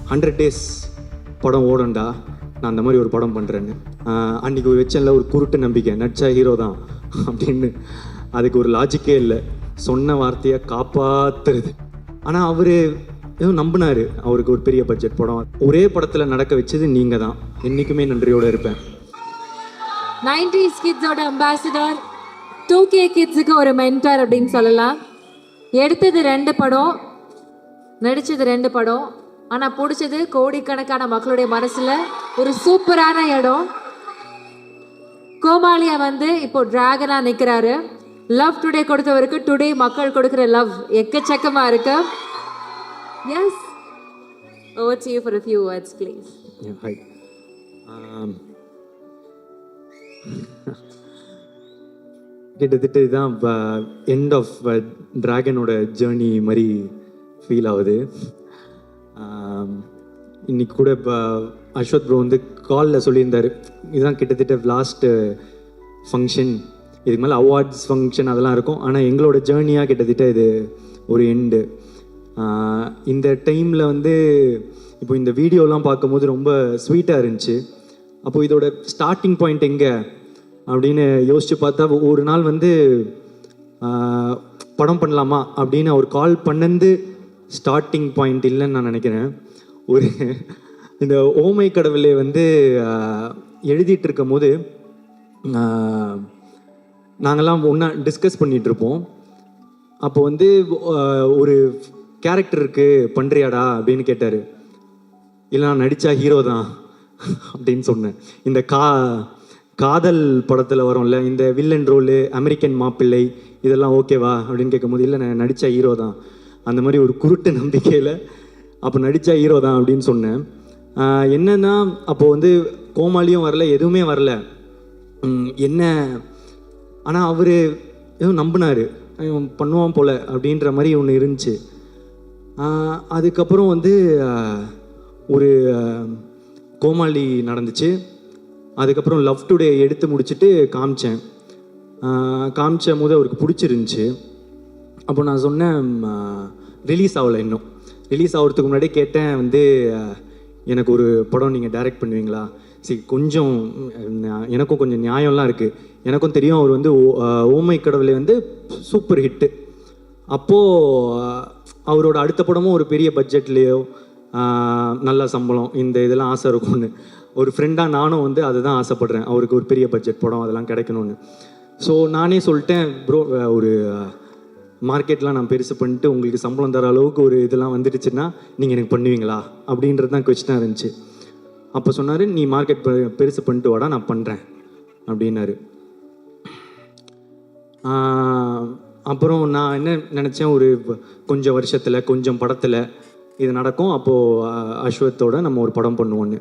100 days படம் ஓடண்டா, நான் அந்த மாதிரி ஒரு படம் பண்ணுறேன்னு. அன்றைக்கி வச்சேன்ல ஒரு குருட்டு நம்பிக்கை, நடிச்சா ஹீரோ தான் அப்படின்னு. அதுக்கு ஒரு லாஜிக்கே இல்லை, சொன்ன வார்த்தையை காப்பாற்றுறது. ஆனால் அவர் எதுவும் நம்பினார். அவருக்கு ஒரு பெரிய பட்ஜெட் படம் ஒரே படத்தில் நடக்க வச்சது நீங்கள் தான். என்றைக்குமே நன்றியோடு இருப்பேன். 90s கிட்ஸோட அம்பாசிடர், 2K கிட்ஸுக்கு ஒரு மென்டர் அப்படின்னு சொல்லலாம். எடுத்தது 2 படம், நடித்தது 2 படம், ஆனால் பிடிச்சது கோடிக்கணக்கான மக்களுடைய மனசில் ஒரு சூப்பரான இடம். கோமாளியா வந்து இப்போ டிராகனாக நிற்கிறாரு. லவ் டுடே கொடுத்தவருக்கு டுடே மக்கள் கொடுக்குற லவ் எக்கச்சக்கமாக இருக்கு. Yes, over to you for a few words please. Yeah, hi. கிட்டத்தட்ட இதுதான் எண்ட் ஆஃப் டிராகனோட ஜேர்னி மாதிரி ஃபீல் ஆகுது. இன்னைக்கு கூட இப்போ அஸ்வத் ப்ரோ வந்து காலில் சொல்லியிருந்தார், இதுதான் கிட்டத்தட்ட லாஸ்ட்டு ஃபங்க்ஷன், இதுக்கு மேலே அவார்ட்ஸ் ஃபங்க்ஷன் அதெல்லாம் இருக்கும், ஆனால் எங்களோட ஜேர்னியாக கிட்டத்தட்ட இது ஒரு எண்டு. இந்த டைமில் வந்து இப்போ இந்த வீடியோலாம் பார்க்கும்போது ரொம்ப ஸ்வீட்டாக இருந்துச்சு. அப்போது இதோட ஸ்டார்டிங் பாயிண்ட் எங்கே அப்படின்னு யோசித்து பார்த்தா, ஒரு நாள் வந்து படம் பண்ணலாமா அப்படின்னு அவர் கால் பண்ணது ஸ்டார்டிங் பாயிண்ட் இல்லைன்னு நான் நினைக்கிறேன். ஒரு இந்த ஓமை கடவுளை வந்து எழுதிட்டு இருக்கும் போது நாங்கள்லாம் ஒன்றா டிஸ்கஸ் பண்ணிகிட்ருப்போம். அப்போ வந்து ஒரு கேரக்டர் இருக்குது பண்ணுறியாடா அப்படின்னு கேட்டார். இல்லை நான் நடித்தா ஹீரோ தான் அப்படின்னு சொன்னேன். இந்த காதல் படத்தில் வரும்ல இந்த வில்லன் ரோலு, அமெரிக்கன் மாப்பிள்ளை, இதெல்லாம் ஓகேவா அப்படின்னு கேட்கும்போது, இல்லை நான் நடித்தா ஹீரோ தான், அந்த மாதிரி ஒரு குருட்டு நம்பிக்கையில் அப்போ நடித்தா ஹீரோ தான் அப்படின்னு சொன்னேன். என்னன்னா அப்போது வந்து கோமாளியும் வரல, எதுவுமே வரல என்ன. ஆனால் அவர் எதுவும் நம்பினார், பண்ணுவான் போல் அப்படின்ற மாதிரி ஒன்று இருந்துச்சு. அதுக்கப்புறம் வந்து ஒரு கோமாளி நடந்துச்சு. அதுக்கப்புறம் லவ் டுடே எடுத்து முடிச்சுட்டு காமிச்ச போது அவருக்கு பிடிச்சிருந்துச்சி. அப்போ நான் சொன்னேன், ரிலீஸ் ஆகலை, இன்னும் ரிலீஸ் ஆகிறதுக்கு முன்னாடியே கேட்டேன் வந்து, எனக்கு ஒரு படம் நீங்கள் டைரக்ட் பண்ணுவீங்களா? சரி, கொஞ்சம் எனக்கும் கொஞ்சம் நியாயம்லாம் இருக்குது, எனக்கும் தெரியும் அவர் வந்து ஓமை கடவுளை வந்து சூப்பர் ஹிட்டு. அப்போது அவரோட அடுத்த படமும் ஒரு பெரிய பட்ஜெட்லேயோ நல்ல சம்பளம், இந்த இதெல்லாம் ஆசை இருக்கும்னு ஒரு ஃப்ரெண்டாக நானும் வந்து அதை தான் ஆசைப்பட்றேன், அவருக்கு ஒரு பெரிய பட்ஜெட் படம் அதெல்லாம் கிடைக்கணும்னு. ஸோ நானே சொல்லிட்டேன், ப்ரோ ஒரு மார்க்கெட்லாம் நான் பெருசு பண்ணிட்டு உங்களுக்கு சம்பளம் தர அளவுக்கு ஒரு இதெல்லாம் வந்துடுச்சுன்னா நீங்கள் எனக்கு பண்ணுவீங்களா அப்படின்றது தான் கொஸ்டினாக இருந்துச்சு. அப்போ சொன்னார், நீ மார்க்கெட் பெருசு பண்ணிட்டு வாடா, நான் பண்ணுறேன் அப்படின்னாரு. அப்புறம் நான் என்ன நினச்சேன், ஒரு கொஞ்சம் வருஷத்தில் கொஞ்சம் படத்தில் இது நடக்கும், அப்போது அஸ்வத்தோட நம்ம ஒரு படம் பண்ணுவோன்னு.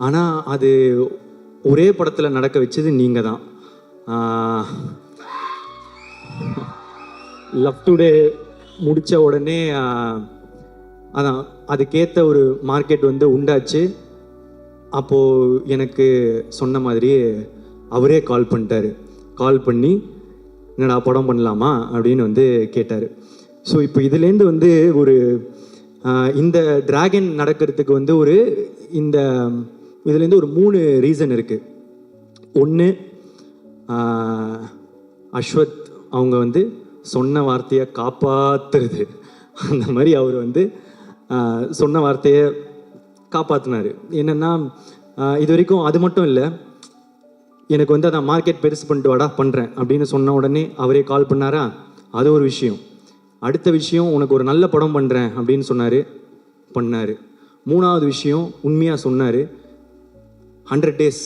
ஆனால் அது ஒரே படத்தில் நடக்க வச்சது நீங்கள் தான். லவ் டுடே முடித்த உடனே அதான் அதுக்கேற்ற ஒரு மார்க்கெட் வந்து உண்டாச்சு. அப்போது எனக்கு சொன்ன மாதிரி அவரே கால் பண்ணிட்டார். கால் பண்ணி என்னடா படம் பண்ணலாமா அப்படின்னு வந்து கேட்டார். ஸோ இப்போ இதுலேருந்து வந்து ஒரு இந்த டிராகன் நடக்கிறதுக்கு வந்து ஒரு இதுலேருந்து ஒரு 3 ரீசன் இருக்குது. ஒன்று, அஸ்வத் அவங்க வந்து சொன்ன வார்த்தையை காப்பாற்றுறது. அந்த மாதிரி அவர் வந்து சொன்ன வார்த்தையை காப்பாற்றினார். என்னென்னா இது வரைக்கும் அது மட்டும் இல்லை, எனக்கு வந்து அதான் மார்க்கெட் பெருசு பண்ணிட்டு வாடா பண்ணுறேன் அப்படின்னு சொன்ன உடனே அவரே கால் பண்ணாரா, அது ஒரு விஷயம். அடுத்த விஷயம், உனக்கு ஒரு நல்ல படம் பண்ணுறேன் அப்படின்னு சொன்னார், பண்ணார். 3வது விஷயம், உண்மையாக சொன்னார், 100 days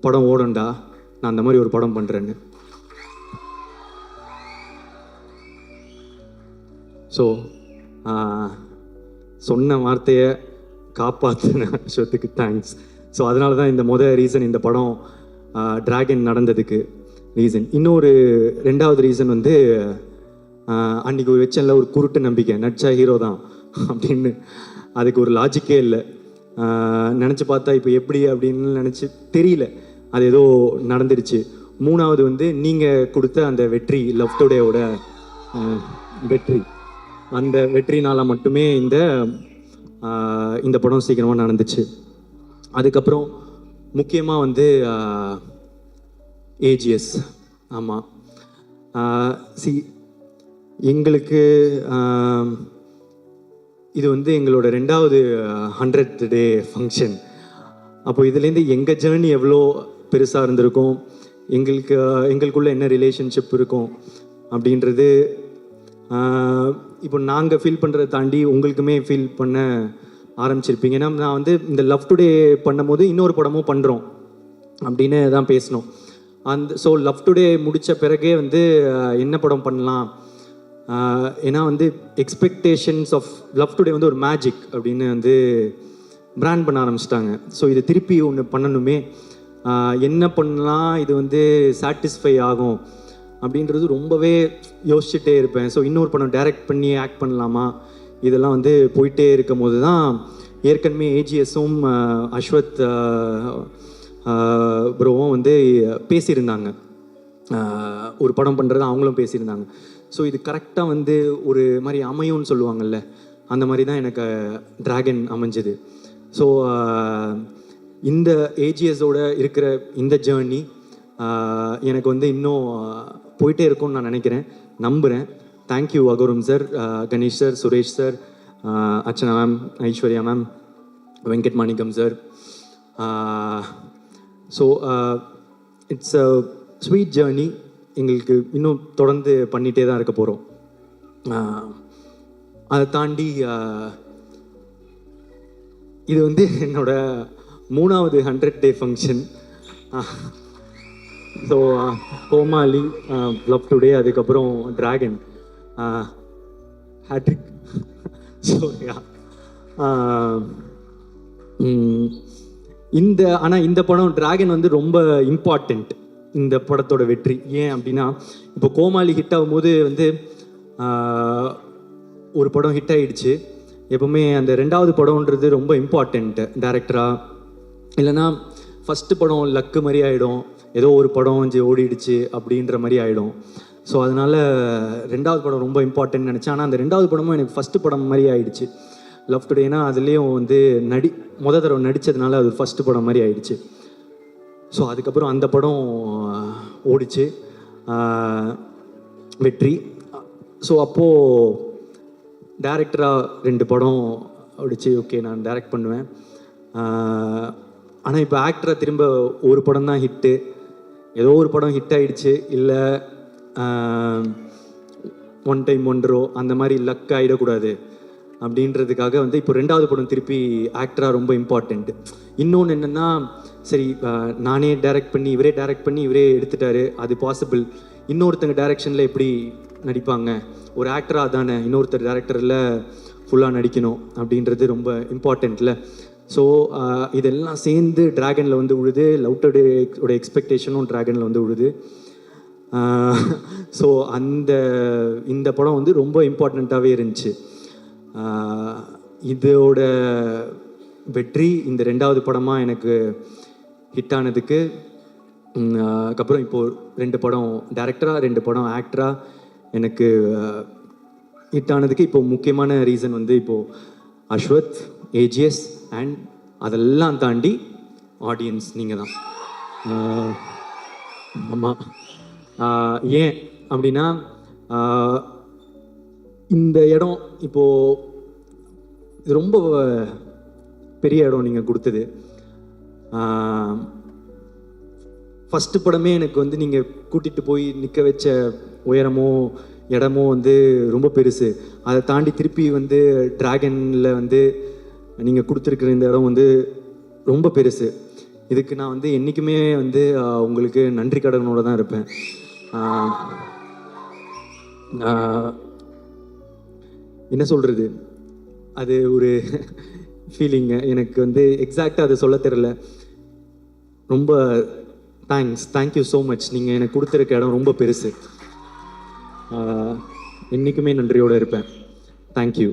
படம் ஓடண்டா, நான் அந்த மாதிரி ஒரு படம் பண்ணுறேன்னு. ஸோ சொன்ன வார்த்தையை காப்பாற்றின அஸ்வத்துக்கு தேங்க்ஸ். ஸோ அதனால தான் இந்த ரீசன், இந்த படம் டிராகன் நடந்ததுக்கு ரீசன். இன்னொரு 2வது ரீசன் வந்து, அன்றைக்கி வச்சேன்ல ஒரு குருட்டு நம்பிக்கை, நடிச்சா ஹீரோ தான் அப்படின்னு. அதுக்கு ஒரு லாஜிக்கே இல்லை. நினச்சி பார்த்தா இப்போ எப்படி அப்படின்னு நினச்சி தெரியல, அது ஏதோ நடந்துருச்சு. 3வது வந்து நீங்கள் கொடுத்த அந்த வெற்றி, லவ் டுடேவோட வெற்றி, அந்த வெற்றினால் மட்டுமே இந்த இந்த படம் சீக்கிரமாக நடந்துச்சு. அதுக்கப்புறம் முக்கியமாக வந்து ஏஜிஎஸ். ஆமாம், எங்களுக்கு இது வந்து எங்களோட 2வது 100th டே ஃபங்க்ஷன். அப்போ இதுலேருந்து எங்கள் ஜேர்னி எவ்வளோ பெருசாக இருந்திருக்கும், எங்களுக்குள்ள என்ன ரிலேஷன்ஷிப் இருக்கும் அப்படின்றது இப்போ நாங்கள் ஃபீல் பண்ணுறதை தாண்டி உங்களுக்குமே ஃபீல் பண்ண ஆரம்பிச்சிருப்பீங்க. ஏன்னா நான் வந்து இந்த லவ் டுடே பண்ணும்போது இன்னொரு படமும் பண்ணுறோம் அப்படின்னு தான் பேசினோம். ஸோ லவ் டுடே முடித்த பிறகே வந்து என்ன படம் பண்ணலாம், ஏன்னா வந்து எக்ஸ்பெக்டேஷன்ஸ் ஆஃப் லவ் டுடே வந்து ஒரு மேஜிக் அப்படின்னு வந்து பிராண்ட் பண்ண ஆரம்பிச்சிட்டாங்க. ஸோ இது திருப்பி ஒன்று பண்ணணுமே, என்ன பண்ணலாம் இது வந்து சாட்டிஸ்ஃபை ஆகும் அப்படின்றது ரொம்பவே யோசிச்சுட்டே இருப்பேன். ஸோ இன்னொரு படம் டைரக்ட் பண்ணி ஆக்ட் பண்ணலாமா, இதெல்லாம் வந்து போயிட்டே இருக்கும் போது தான் ஏற்கனவே ஏஜிஎஸும் அஸ்வத் ப்ரோவும் வந்து பேசியிருந்தாங்க, ஒரு படம் பண்ணுறது அவங்களும் பேசியிருந்தாங்க. ஸோ இது கரெக்டாக வந்து ஒரு மாதிரி அமையும்னு சொல்லுவாங்கள்ல, அந்த மாதிரி தான் எனக்கு டிராகன் அமைஞ்சது. ஸோ இந்த ஏஜிஎஸோட இருக்கிற இந்த ஜேர்னி எனக்கு வந்து இன்னும் போயிட்டே இருக்கும்னு நான் நினைக்கிறேன், நம்புகிறேன். Thank you Agoram sir, Ganesh sir, Suresh sir, Archana ma'am, Aishwarya ma'am, Venkat Manickam sir. So it's a sweet journey, எங்களுக்கு இன்னும் தொடர்ந்து பண்ணிகிட்டே தான் இருக்க போகிறோம். அதை தாண்டி இது வந்து என்னோட 3வது 100th டே ஃபங்க்ஷன். ஸோ கோமாளி, லவ் டுடே, அதுக்கப்புறம் டிராகன், ஹேட்ரிக். ஸோ ஆனால் இந்த படம் டிராகன் வந்து ரொம்ப இம்பார்ட்டண்ட் இந்த படத்தோட வெற்றி. ஏன் அப்படின்னா இப்போ கோமாளி ஹிட் ஆகும்போது வந்து ஒரு படம் ஹிட் ஆகிடுச்சு, எப்போவுமே அந்த 2வது படம்ன்றது ரொம்ப இம்பார்ட்டண்ட்டு டேரக்டராக. இல்லைன்னா ஃபஸ்ட்டு படம் லக்கு மாதிரி ஆகிடும், ஏதோ ஒரு படம் ஓடிடுச்சு அப்படின்ற மாதிரி ஆகிடும். ஸோ அதனால் 2வது படம் ரொம்ப இம்பார்ட்டன்ட் நினச்சேன். ஆனால் அந்த 2வது படமும் எனக்கு ஃபஸ்ட்டு படம் மாதிரி ஆகிடுச்சு லவ் டுடேனா. அதுலேயும் வந்து முத தடவை நடித்ததுனால அது ஃபஸ்ட்டு படம் மாதிரி ஆகிடுச்சு. ஸோ அதுக்கப்புறம் அந்த படம் ஓடிச்சு, வெற்றி. ஸோ அப்போது டேரக்டராக 2 படம் ஓடிச்சு, ஓகே நான் டைரக்ட் பண்ணுவேன். ஆனால் இப்போ ஆக்டராக திரும்ப ஒரு படம் தான் ஹிட்டு, ஏதோ ஒரு படம் ஹிட் ஆகிடுச்சு, இல்லை ஒன் டைம் ஒன்றோ அந்த மாதிரி லக் ஆகிடக்கூடாது அப்படின்றதுக்காக வந்து இப்போ 2வது படம் திருப்பி ஆக்டராக ரொம்ப இம்பார்ட்டண்ட்டு. இன்னொன்று என்னென்னா, சரி நானே டைரக்ட் பண்ணி இவரே டைரக்ட் பண்ணி இவரே எடுத்துட்டாரு, அது பாசிபிள். இன்னொருத்தங்க டைரக்ஷனில் எப்படி நடிப்பாங்க, ஒரு ஆக்டராக தானே இன்னொருத்தர் டைரக்டரில் ஃபுல்லாக நடிக்கணும் அப்படின்றது ரொம்ப இம்பார்ட்டண்ட்டில். ஸோ இதெல்லாம் சேர்ந்து டிராகனில் வந்து உழுது, லவ் டுடேயோட எக்ஸ்பெக்டேஷனும் டிராகனில் வந்து உழுது. ஸோ இந்த படம் வந்து ரொம்ப இம்பார்ட்டண்ட்டாகவே இருந்துச்சு. இதோட வெற்றி இந்த 2வது படமாக எனக்கு ஹிட் ஆனதுக்கு, அதுக்கப்புறம் இப்போது 2 படம் டைரக்டராக 2 படம் ஆக்டராக எனக்கு ஹிட் ஆனதுக்கு இப்போ முக்கியமான ரீசன் வந்து இப்போது அஸ்வத், ஏஜிஎஸ் அண்ட் அதெல்லாம் தாண்டி ஆடியன்ஸ் நீங்கள் தான். ஆமாம், ஏன் அப்படின்னா இந்த இடம் இப்போது இது ரொம்ப பெரிய இடம் நீங்கள் கொடுத்தது. ஃபஸ்ட்டு படமே எனக்கு வந்து நீங்கள் கூட்டிகிட்டு போய் நிற்க வச்ச உயரமோ இடமோ வந்து ரொம்ப பெருசு. அதை தாண்டி திருப்பி வந்து டிராகனில் வந்து நீங்கள் கொடுத்துருக்குற இந்த இடம் வந்து ரொம்ப பெருசு. இதுக்கு நான் வந்து என்றைக்குமே வந்து உங்களுக்கு நன்றி கடனோடு தான் இருப்பேன். என்ன சொல்கிறது, அது ஒரு ஃபீலிங்கு எனக்கு வந்து எக்ஸாக்டாக அதை சொல்ல தெரில. ரொம்ப தேங்க்யூ ஸோ மச். நீங்கள் எனக்கு கொடுத்துருக்க இடம் ரொம்ப பெருசு, என்றைக்குமே நன்றியோடு இருப்பேன். தேங்க்யூ.